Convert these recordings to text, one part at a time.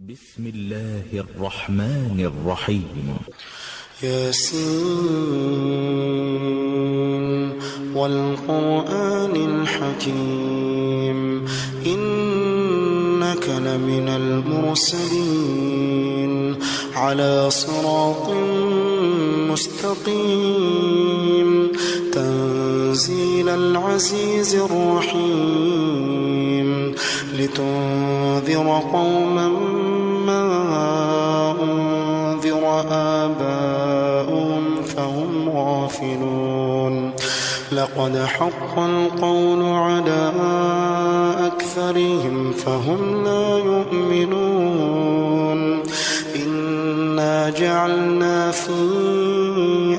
بسم الله الرحمن الرحيم. ياسين والقرآن الحكيم إنك لمن المرسلين على صراط مستقيم تنزيل العزيز الرحيم لتنذر قوما ما أنذر آباؤهم فهم غافلون لقد حق القول على أكثرهم فهم لا يؤمنون إنا جعلنا في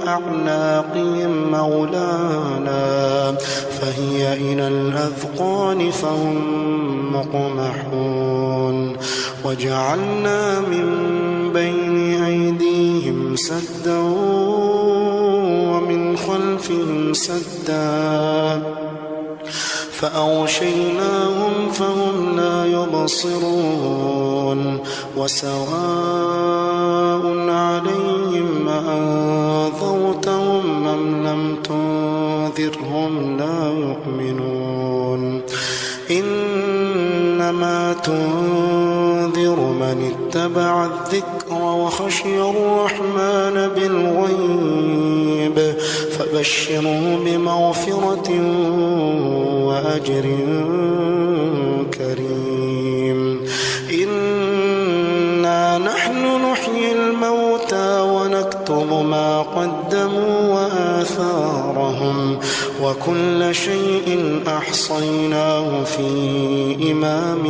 أعناقهم أغلالا فهي إلى الأذقان فهم مقمحون وجعلنا من بين أيديهم سدا ومن خلفهم سدا فأغشيناهم فهم لا يبصرون وسواء عليهم أأنذرتهم أم لم تنذرهم لا يؤمنون إنما تنذر من اتبع الذكر وخشي الرحمن بالغيب فبشره بمغفرة وأجر كريم إنا نحن نحيي الموتى ونكتب ما قدموا وآثارهم وكل شيء أحصيناه في إمام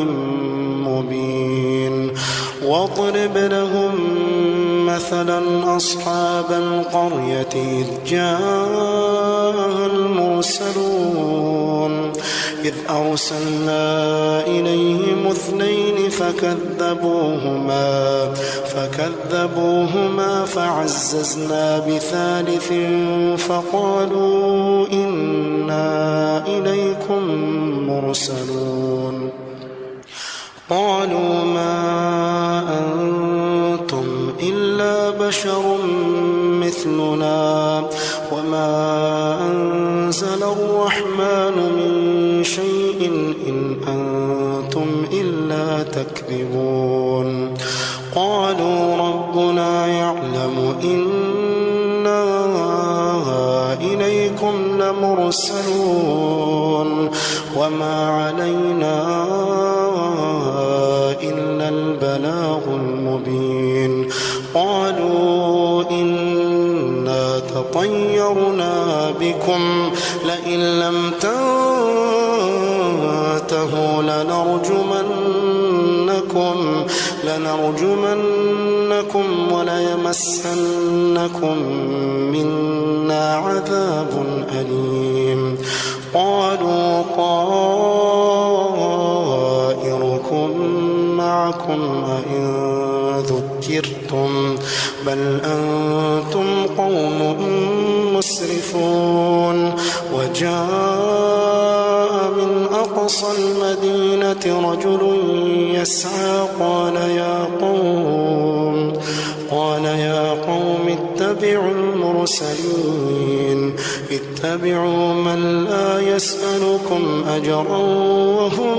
مبين واضرب لهم مثلا أصحاب القرية إذ جاء المرسلون إذ أرسلنا إليهم اثنين فكذبوهما فعززنا بثالث فقالوا إنا إليكم مرسلون قالوا ما أنتم إلا بشر مثلنا وما أنزل الرحمن من شيء إن أنتم إلا تكذبون قالوا ربنا يعلم إنا إليكم لمرسلون وما علينا إلا البلاغ المبين قالوا إنا تطيرنا بكم لئن لم تنتهوا لنرجمنكم وليمسنكم منا عذاب أليم قالوا طائركم معكم أئن ذكرتم بل أنتم قوم مسرفون وجاء من أقصى المدينة رجل يسعى قال يا قوم اتبعوا المرسلين اتبعوا من لا يسألكم أجرا وهم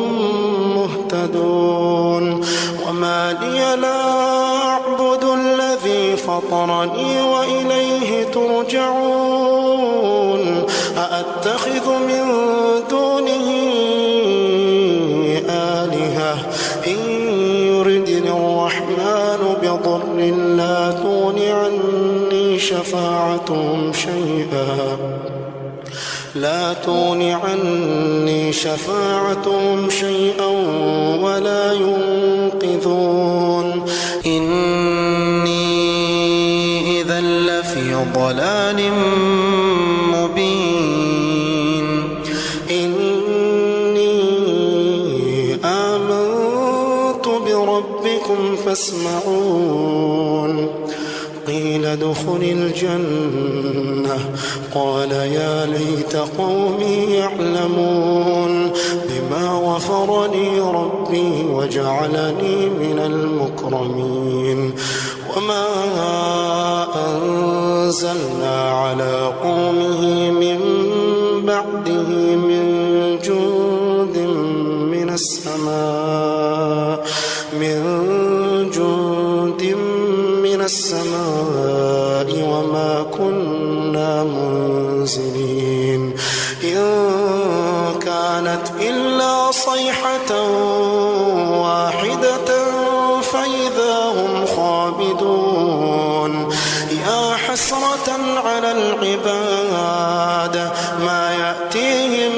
مهتدون وما لي لا أعبد الذي فطرني وإليه ترجعون أأتخذ من دونه آلهة إن يردني الرحمن بضر لا تغن عني شفاعتهم شيئا ولا ينقذون إني إذا لفي ضلال مبين إني آمنت بربكم فاسمعون قيل ادخل الجنة قال يا ليت قومي يعلمون بما غفر لي ربي وجعلني من المكرمين وما أنزلنا على قومه من بعده من جند من السماء وما كنا منزلين إن كانت إلا صيحة واحدة فإذا هم خامدون يا حسرة على العباد ما يأتيهم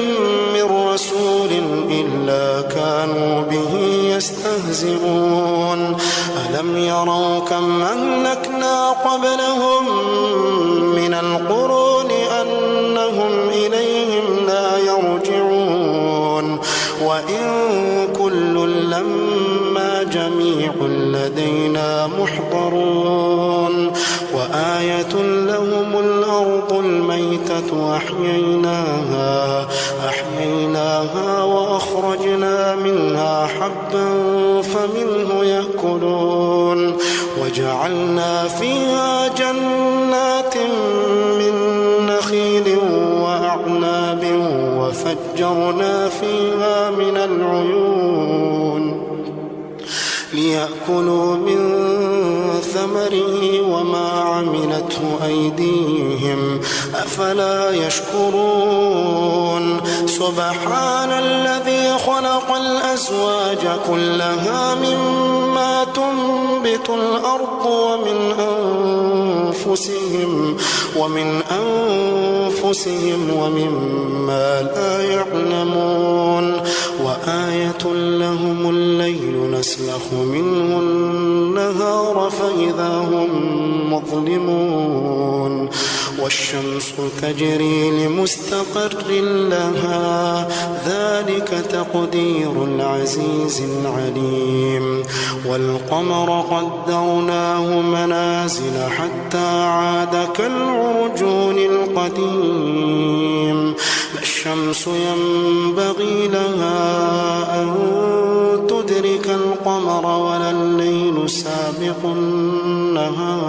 من رسول إلا كانوا به يستهزئون ألم يروا كم أهلكنا قبلهم من القرون أنهم إليهم لا يرجعون وإن كل لما جميع لدينا محضرون وآية لهم الأرض الميتة أحييناها وأخرجنا منها حبا فمنه يأكلون وجعلنا فيها جنات من نخيل وأعناب وفجرنا فيها من العيون ليأكلوا من ثمره وما عملته أيديهم أفلا يشكرون سبحان الذي خلق الأزواج كلها مما تنبت الأرض ومن أنفسهم ومما لا يعلمون وآية لهم الليل نسلخ منه النهار فإذا هم مظلمون والشمس تجري لمستقر لها ذلك تقدير العزيز العليم والقمر قدرناه منازل حتى عاد كالعرجون القديم لا الشمس ينبغي لها أن تدرك القمر ولا الليل سابق النهار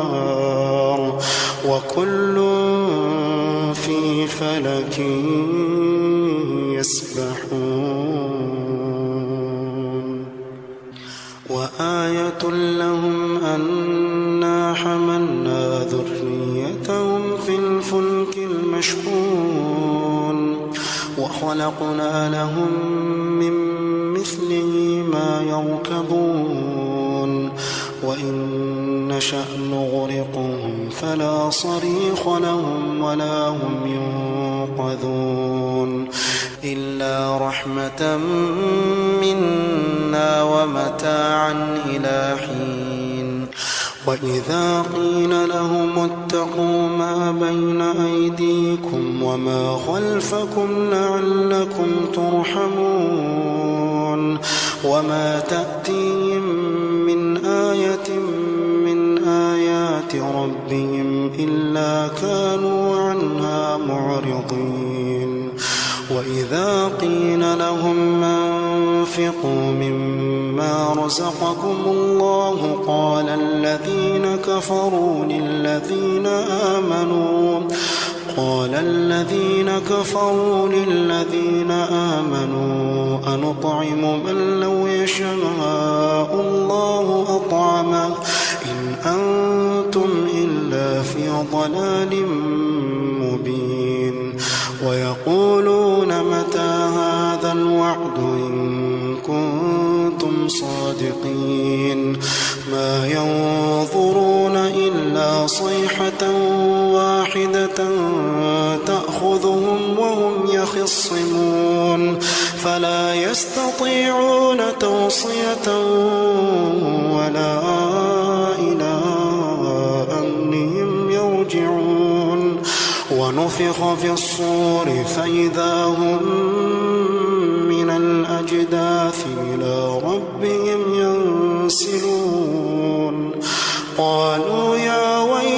وكل في فلك يسبحون وآية لهم أنا حملنا ذريتهم في الفلك المشحون وخلقنا لهم من مثله ما يركبون وإن نشأ نغرقهم فلا صريخ لهم ولا هم ينقذون إلا رحمة منا ومتاعا إلى حين وإذا قيل لهم اتقوا ما بين أيديكم وما خلفكم لعلكم ترحمون وما تأتيهم من آية من آيات ربهم إلا كانوا عنها معرضين وإذا قيل لهم أنفقوا مما رزقكم الله قال الذين كفروا للذين آمنوا أنطعم من لو يشاء الله أطعمه إن أنتم إلا في ضلال مبين ويقولون متى هذا الوعد إن كنتم صادقين ما ينظرون إلا صيحة واحدة تأخذهم وهم يخصمون فلا يستطيعون توصية ولا إلى أهلهم يرجعون ونفخ في الصور فإذا هم من الأجداث إلى ربهم ينسلون قالوا يا ويلنا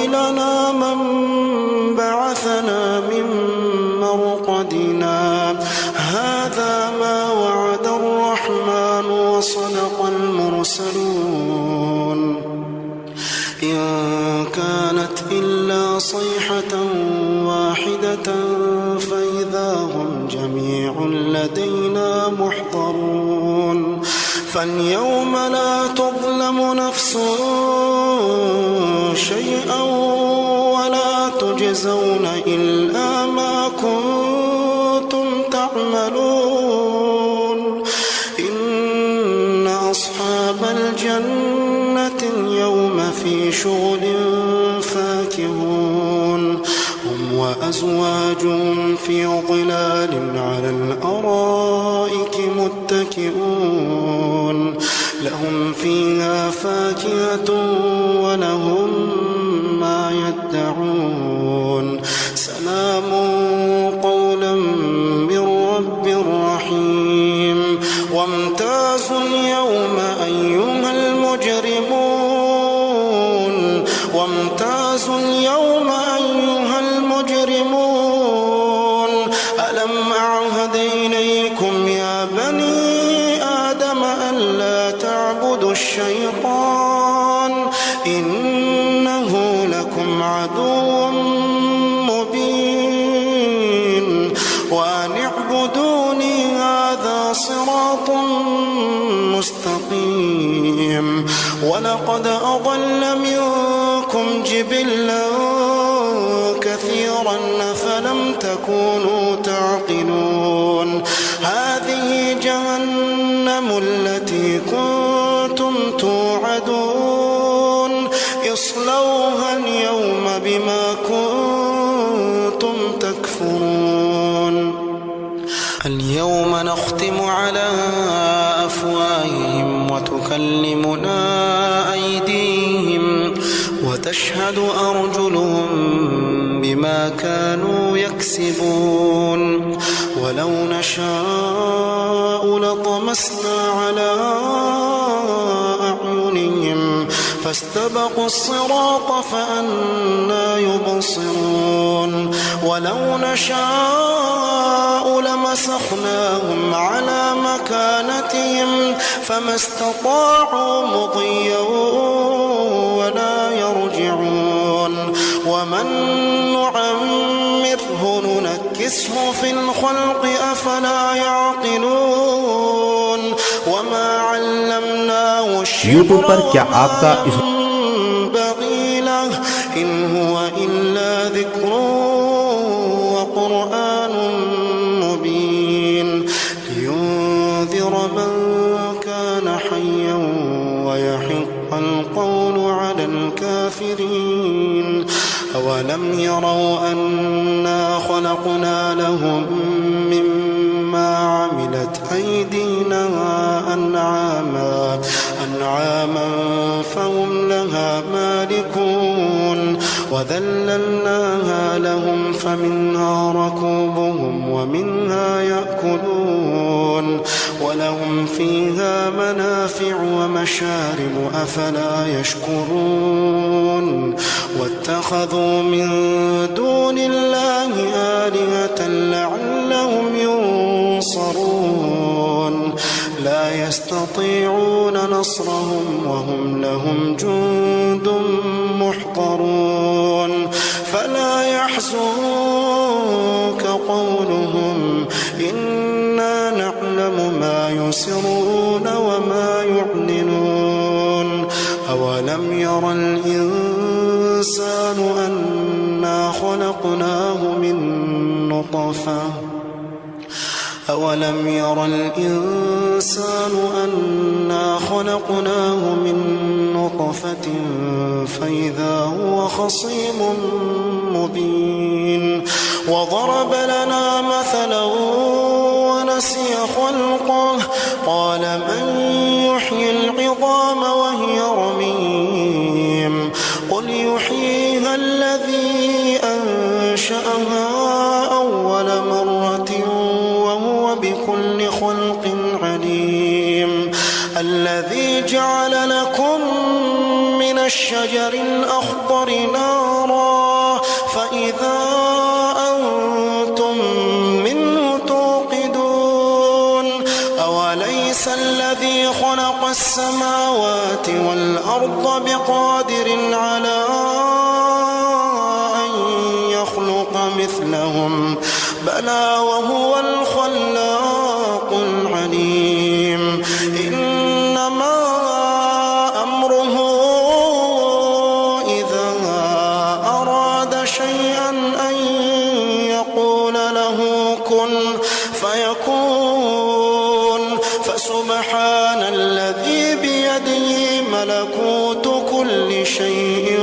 صيحة واحدة فإذا هم جميع لدينا محضرون فاليوم لا تظلم نفس شيئا ولا تجزون إلا ما كنتم تعملون إن أصحاب الجنة اليوم في شغل فاكهون هم وأزواجهم في ظلال على الأرائك متكئون لهم فيها فاكهة ولهم ما يدعون سلام قولا من رب رحيم وامتازوا اليوم أيها المجرمون وامتازوا اليوم أيها المجرمون ألم أعهد إليكم يا بني آدم ألا تعبدوا الشيطان إنه لكم عدو مبين وأن اعبدوني هذا صراط مستقيم ولقد أضل منكم جبلا كثيرا فلم تكونوا تعقلون هذه جهنم التي كنتم توعدون اصلوها اليوم بما كنتم تكفرون اليوم نختم على أفواههم وتكلمنا أيديهم وتشهد أرجلهم بما كانوا يكسبون ولو نشاء لطمسنا على أعينهم فاستبقوا الصراط فأنى يبصرون ولو نشاء لمسخناهم على مكانتهم فما استطاعوا مضيا ولا يرجعون ومن نعمره ننكسه في الخلق أفلا يعقلون وما علمناه YouTube पर क्या आपका بغي له إن هو إلا ذكر وقرآن مبين لينذر من كان حيا ويحق القول على الكافرين أولم يروا أنا خلقنا لهم مما عملت أيدينا أنعاما فهم لها مالكون وذللناها لهم فمنها ركوبهم ومنها يأكلون ولهم فيها منافع ومشارب أفلا يشكرون واتخذوا من دون الله آلهة لعلهم ينصرون لا يستطيعون نصرهم وهم لهم جند محضرون فلا يحزنك قولهم إنا نعلم ما يسرون وما يعلنون أولم ير الإنسان أنا خلقناه من نطفة أولم ير الإنسان أنا خلقناه من نطفة فإذا هو خصيم مبين وضرب لنا مثلا ونسي خلقه قال من يحيي العظام وهي رميم قل يحييها الذي أنشأها أول مرة وهو بكل خلق عليم الذي جعل لكم من الشجر الأخضر نارا فإذا أنتم منه توقدون أوليس الذي خلق السماوات والأرض بقادر على أن ألا وهو الخلاق العليم إنما أمره إذا أراد شيئا أن يقول له كن فيكون فسبحان الذي بيده ملكوت كل شيء